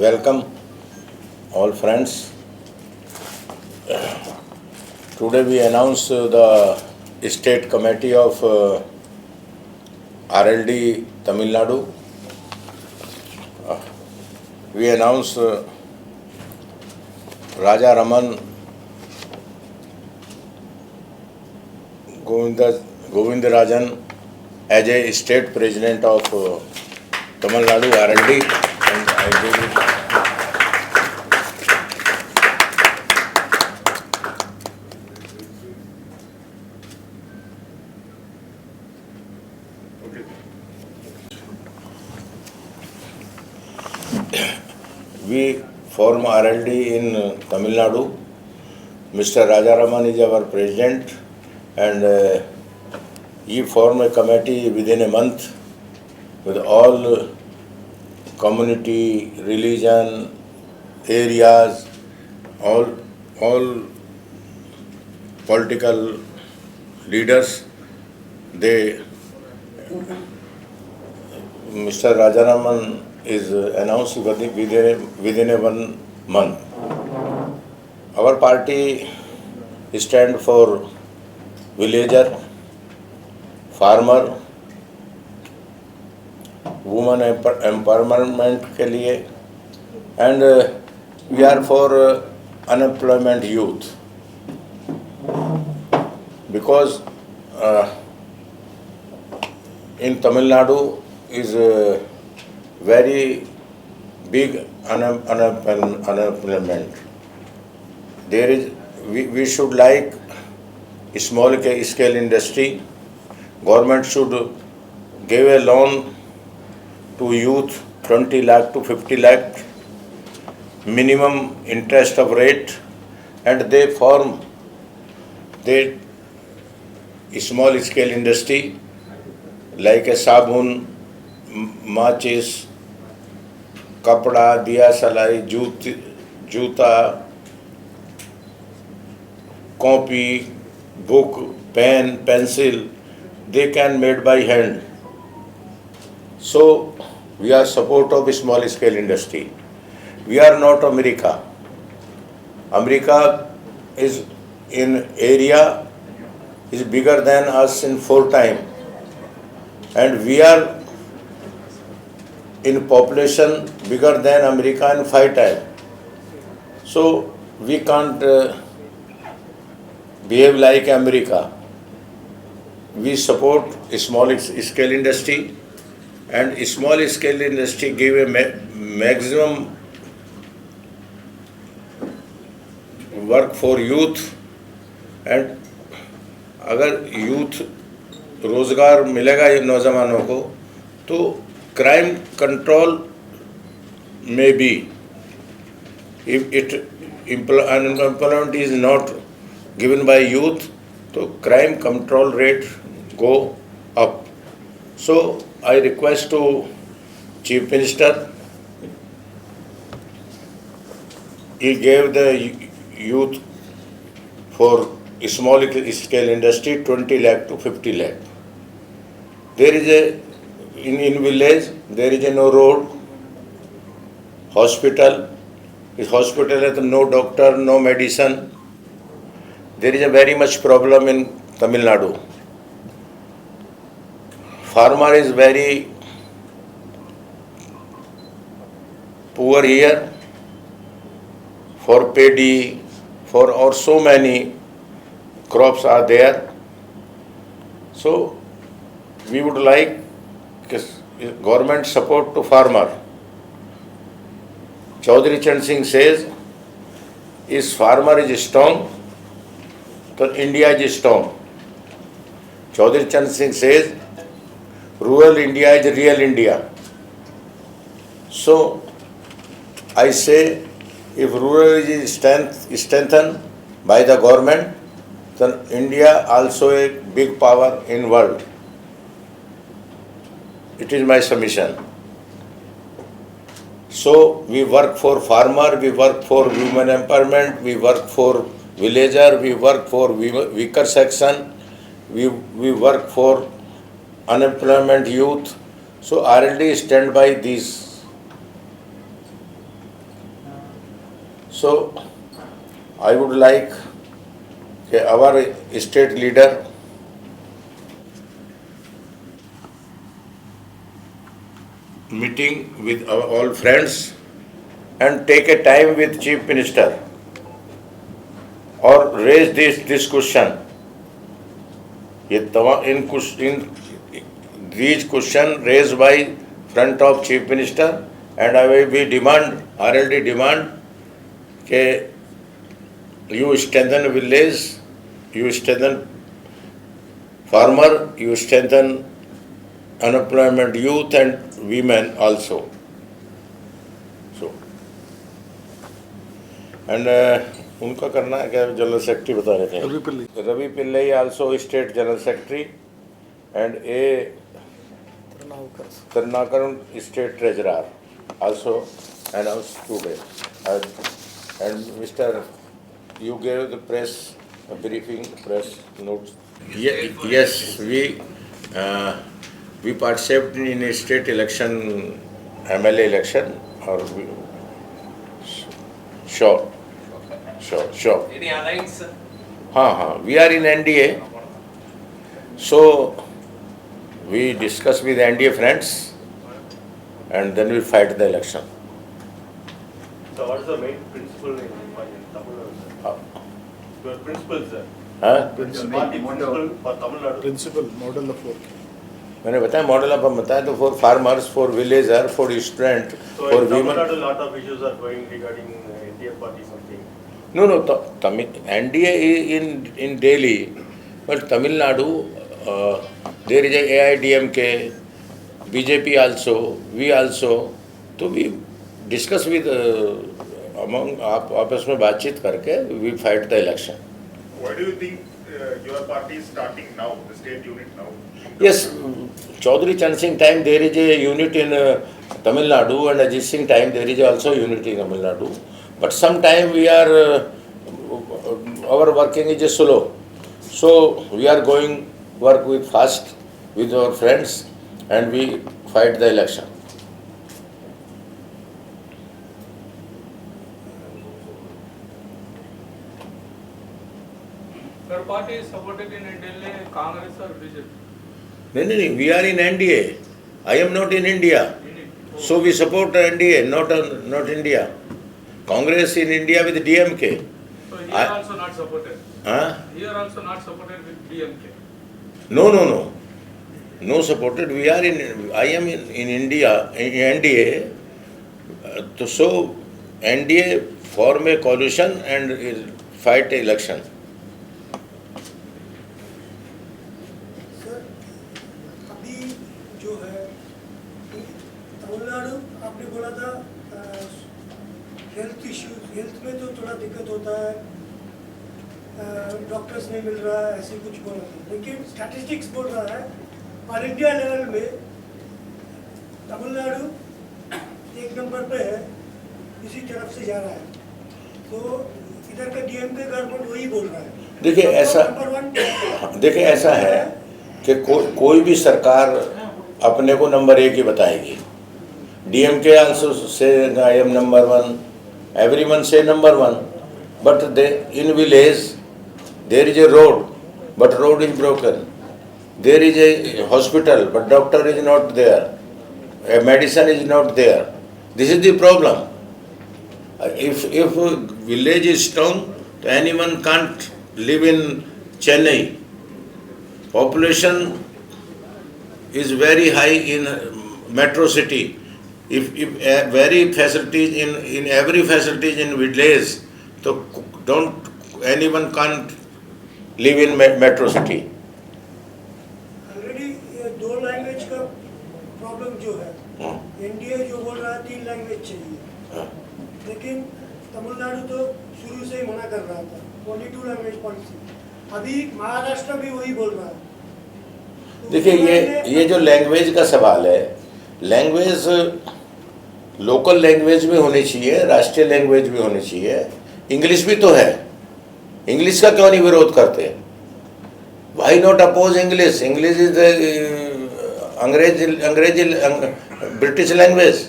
welcome all friends. Today we announce the State Committee of RLD Tamil Nadu. We announce Raja Raman Govindarajan as a State President of Tamil Nadu RLD, and I give it. We form RLD in Tamil Nadu. Mr. Raja Raman is our president, and he formed a committee within a month with all community, religion, areas, all political leaders. Mr. Raja Raman is announced within a 1 month. Our party stands for villager, farmer, women empowerment के लिए, and we are for unemployment youth, because in Tamil Nadu is very big unemployment. We should like small scale industry. Government should give a loan to youth 20 lakh to 50 lakh minimum interest of rate, and they form the small scale industry like a sabun, matches, kapda, diya salai, juta, copy, book, pen, pencil, they can made by hand. So we are support of small scale industry. We are not America. America is in area is bigger than us in 4 times, and we are in population bigger than America in 5 times. So we can't behave like America. We support small scale industry, and small scale industry give a maximum work for youth, and अगर youth रोजगार मिलेगा नौजवानों को तो crime control में भी, if unemployment is not given by youth, तो crime control rate go up. So I request to Chief Minister, he gave the youth for small scale industry 20 lakh to 50 lakh. There is in village there is no road, hospital. Is hospital has no doctor, no medicine. There is a very much problem in Tamil Nadu. Farmer is very poor here for paddy, for or so many crops are there. So we would like government support to farmer. Chaudhary Chand Singh says, if farmer is strong, then India is strong. Chaudhary Chand Singh says, rural India is real India. So I say, if rural is strengthened by the government, then India also a big power in world. It is my submission. So we work for farmer, we work for women empowerment, we work for villager, we work for weaker section, we work for unemployment youth. So RLD stand by these So I would like our state leader meeting with our all friends and take a time with Chief Minister or raise this question. In these question raised by front of Chief Minister, and I will be already demand that you strengthen village, you strengthen farmer, you strengthen unemployment youth and women also. So, and उनका करना है क्या general secretary बता रहे थे Ravi Pillai also state general secretary and A Karnakaran state treasurer also announced today. And Mr. You gave the press a briefing, press notes. Yes, we participated in a state election, MLA election, or sure. Any alliance? We are in NDA, so we discuss with NDA friends, and then we fight the election. So what is the main principle in Tamil Nadu, sir? Your principle, sir. Your party principle for Tamil Nadu. Principal, model of work. मैंने बताया model आप बताया तो for farmers, for villager, for student, So for in Tamil women. Nadu, lot of issues are going regarding India party something. No, NDA in Delhi, but Tamil Nadu, there is a AIDMK, BJP also, we also. तो we discuss with among आपस में बातचीत करके we fight the election. Why do you think your party is starting now, the state unit now? Yes, Chaudhary Chand Singh time there is a unit in Tamil Nadu, and Ajit Singh time there is also unit in Tamil Nadu. But sometime we are our working is slow, so we are going work with fast with our friends, and we fight the election. Your party is supported in Delhi, Congress or BJP? No, we are in NDA. I am not in India, so we support NDA, not India. Congress in India with DMK. So here also not supported. Huh? Here also not supported with DMK. No supported. I am in India, in NDA. So NDA form a coalition and fight election. Sir अभी जो है तमिलनाडु आपने बोला था health issues, health में तो थोड़ा दिक्कत होता है, डॉक्टर्स नहीं मिल रहा है, ऐसे कुछ बोला था, लेकिन स्टैटिस्टिक्स बोल रहा है ऑल इंडिया लेवल में तमिलनाडु 1 नंबर पे है, इसी तरफ से जा रहा है, तो इधर का डीएमके गवर्नमेंट वही बोल रहा है. देखिए ऐसा है कि कोई भी सरकार अपने को नंबर 1 ही बताएगी. DMK also say I am number 1, everyone say number 1, but in village there is a road, but road is broken. There is a hospital, but doctor is not there. A medicine is not there. This is the problem. If village is strong, anyone can't live in Chennai. Population is very high in metro city. If very facilities in every facilities in village, so anyone can't live in metro city. Already 2 language का problem जो है, NDA जो बोल रहा है 3 language चाहिए, लेकिन तमिलनाडु तो शुरू से ही मना कर रहा था, 22 लैंग्वेज पॉलिसी. अभी महाराष्ट्र भी वही बोल रहा है. देखिए ये जो लैंग्वेज का सवाल है, लैंग्वेज लोकल लैंग्वेज भी होनी चाहिए, राष्ट्रीय लैंग्वेज भी होनी चाहिए. इंग्लिश भी तो है, इंग्लिश का क्यों नहीं विरोध करते? Why not oppose English? English is अंग्रेजी British language.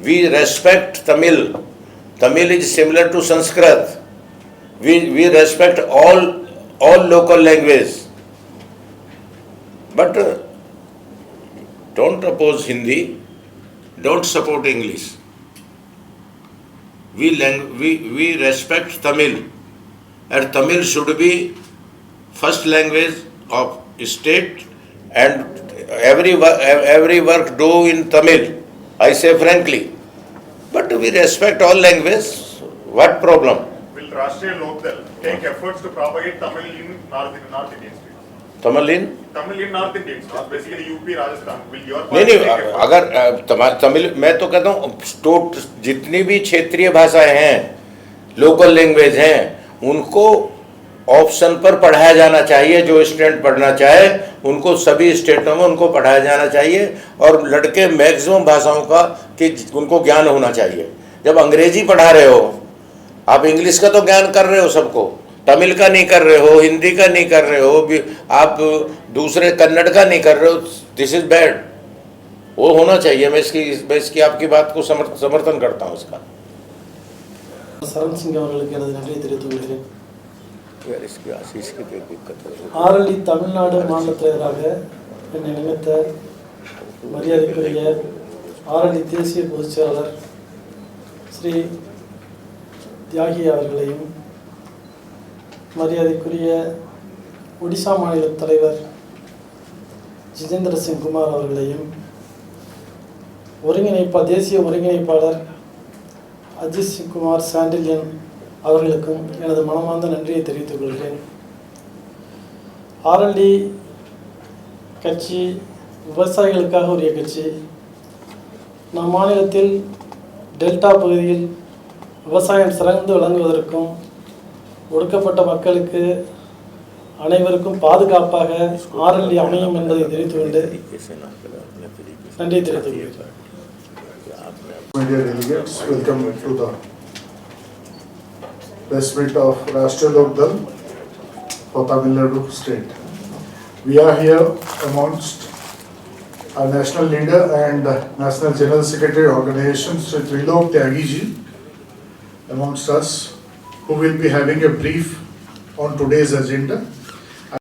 We respect Tamil. Tamil is similar to Sanskrit. We respect all local language. But don't oppose Hindi, don't support English. We respect Tamil, and Tamil should be first language of state, and every work do in Tamil. I say frankly. But we respect all languages. What problem? Will Rashtriya Lokdal take efforts to propagate Tamil in North Indian states? Tamil in? Tamil in North Indian states, basically UP, Rajasthan. Will your नहीं party नहीं, take efforts? अगर तमिल, मैं तो कहता हूँ जितनी भी क्षेत्रीय भाषाएं हैं, लोकल लैंग्वेज हैं, उनको ऑप्शन पर पढ़ाया जाना चाहिए. जो स्टूडेंट पढ़ना चाहे उनको सभी स्टेटों में उनको पढ़ाया जाना चाहिए, और लड़के मैक्सिमम भाषाओं का कि उनको ज्ञान होना चाहिए. जब अंग्रेजी पढ़ा रहे हो, आप इंग्लिश का तो ज्ञान कर रहे हो सबको, तमिल का नहीं कर रहे हो, हिंदी का नहीं कर रहे हो, आप दूसरे कन्नड़ का नहीं कर रहे हो. This is bad. वो होना चाहिए. मैं इसकी आपकी बात को समर्थन करता हूँ. इसका சரண் சிங் அவர்களுக்கு எனது நன்றியை தெரிவித்துக் கொள்கிறேன். इसकी आशीष की दिक्कत है. ஆரளி தமிழ்நாடு மாநில தலைவராக என்னை நியமித்த மரியாதைக்குரிய ஆரளி தேசிய பொதுச் செயலாளர் ஸ்ரீ தியாகி அவர்களையும், மரியாதைக்குரிய ஒடிசா மாநில தலைவர் ஜிதேந்திர சிங் குமார் அவர்களையும், தேசிய ஒருங்கிணைப்பாளர் அஜித் சிங் குமார் சாண்டில்யன் அவர்களுக்கும் எனது மனமார்ந்த நன்றியை தெரிவித்துக் கொள்கிறேன். ஆர்எல்டி கட்சி விவசாயிகளுக்காக உரிய கட்சி. நம் மாநிலத்தில் டெல்டா பகுதியில் விவசாயம் சிறந்து விளங்குவதற்கும், ஒடுக்கப்பட்ட மக்களுக்கு அனைவருக்கும் பாதுகாப்பாக ஆர்எல்டி அமையும் என்பதை தெரிவித்துக் கொண்டு நன்றியை தெரிவித்துக் கொள்கிறேன். Media delegates, welcome to the press meet of Rashtriya Lokdal for Tamil Nadu state. We are here amongst our national leader and national general secretary organization, Sri Trilok Tyagi ji, amongst us, who will be having a brief on today's agenda.